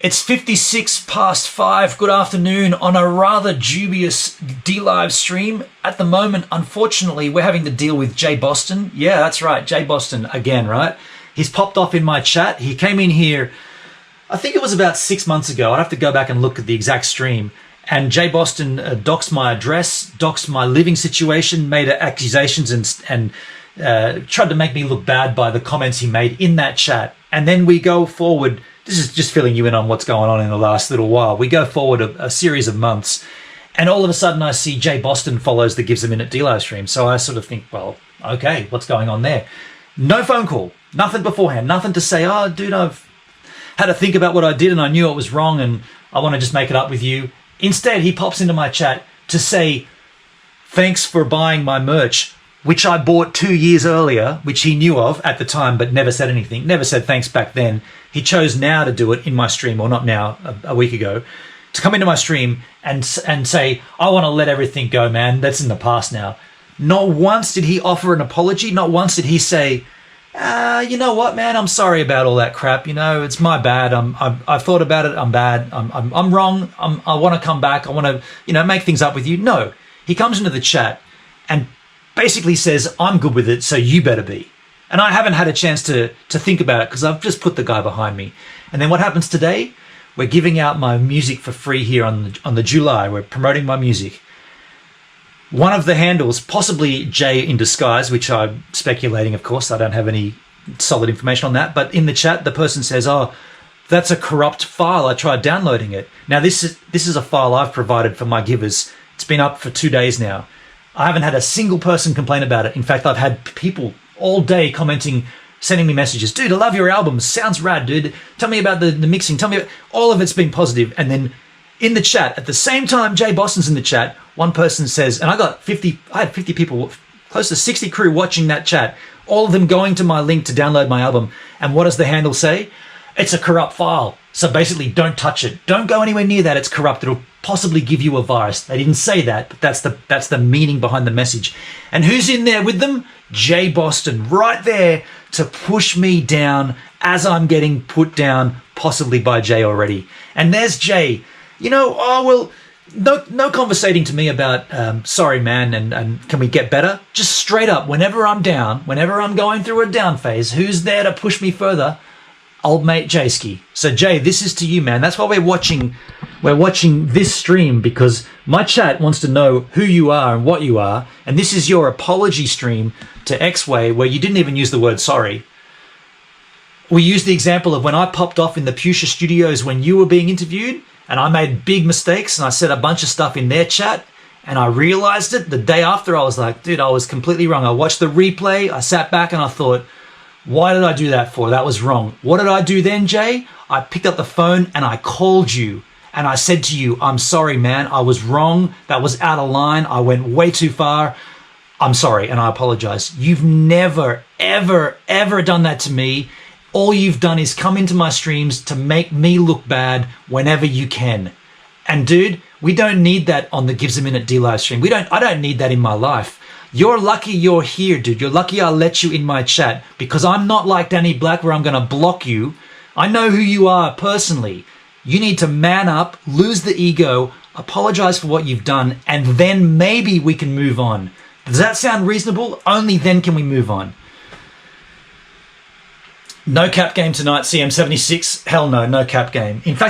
It's 56 past 5. Good afternoon on a rather dubious D-Live stream. At the moment, unfortunately, we're having to deal with Jay Boston. Yeah, that's right, Jay Boston again, right? He's popped off in my chat. He came in here, I think it was about 6 months ago. I'd have to go back and look at the exact stream. And Jay Boston doxed my address, doxed my living situation, made accusations and tried to make me look bad by the comments he made in that chat. And then we go forward. This is just filling you in on what's going on in the last little while. We go forward a series of months, and all of a sudden I see Jay Boston follows the Gives a Minute D-Live stream. So I sort of think, well, okay, what's going on there? No phone call, nothing beforehand, nothing to say, oh, dude, I've had to think about what I did and I knew it was wrong and I want to just make it up with you. Instead, he pops into my chat to say, thanks for buying my merch, which I bought 2 years earlier, which he knew of at the time, but never said anything, never said thanks back then. He chose now to do it in my stream, or not now, a week ago, to come into my stream and say, I want to let everything go, man. That's in the past now. Not once did he offer an apology. Not once did he say, you know what, man, I'm sorry about all that crap. You know, it's my bad. I've thought about it. I'm bad. I'm wrong. I want to come back. I want to, you know, make things up with you. No, he comes into the chat and basically says, I'm good with it, so you better be. And I haven't had a chance to think about it because I've just put the guy behind me. And then what happens today? We're giving out my music for free here on the July. We're promoting my music. One of the handles, possibly Jay in disguise, which I'm speculating, of course. I don't have any solid information on that. But in the chat, the person says, oh, that's a corrupt file. I tried downloading it. Now, this is a file I've provided for my givers. It's been up for 2 days now. I haven't had a single person complain about it. In fact, I've had people all day commenting, sending me messages. Dude, I love your album. Sounds rad, dude. Tell me about the mixing. Tell me about... All of it's been positive. And then in the chat, at the same time Jay Boston's in the chat, one person says, and I had 50 people, close to 60 crew watching that chat, all of them going to my link to download my album. And what does the handle say? It's a corrupt file. So basically, don't touch it. Don't go anywhere near that. It's corrupt. It'll possibly give you a virus. They didn't say that, but that's the meaning behind the message. And who's in there with them? Jay Boston, right there to push me down as I'm getting put down, possibly by Jay already. And there's Jay. You know, oh, well, no conversating to me about, sorry, man, and can we get better? Just straight up, whenever I'm down, whenever I'm going through a down phase, who's there to push me further? Old mate Jayski. So Jay, this is to you, man. That's why we're watching this stream, because my chat wants to know who you are and what you are. And this is your apology stream to X-Way, where you didn't even use the word sorry. We used the example of when I popped off in the Pusha Studios when you were being interviewed, and I made big mistakes and I said a bunch of stuff in their chat, and I realized it the day after. I was like, dude, I was completely wrong. I watched the replay. I sat back and I thought, why did I do that for? That was wrong. What did I do then, Jay? I picked up the phone and I called you and I said to you, I'm sorry, man. I was wrong. That was out of line. I went way too far. I'm sorry and I apologize. You've never, ever, ever done that to me. All you've done is come into my streams to make me look bad whenever you can. And dude, we don't need that on the Gives a Minute D-Live stream. I don't need that in my life. You're lucky you're here, dude. You're lucky I let you in my chat, because I'm not like Danny Black where I'm going to block you. I know who you are personally. You need to man up, lose the ego, apologize for what you've done, and then maybe we can move on. Does that sound reasonable? Only then can we move on. No cap game tonight, CM76. Hell no, no cap game. In fact,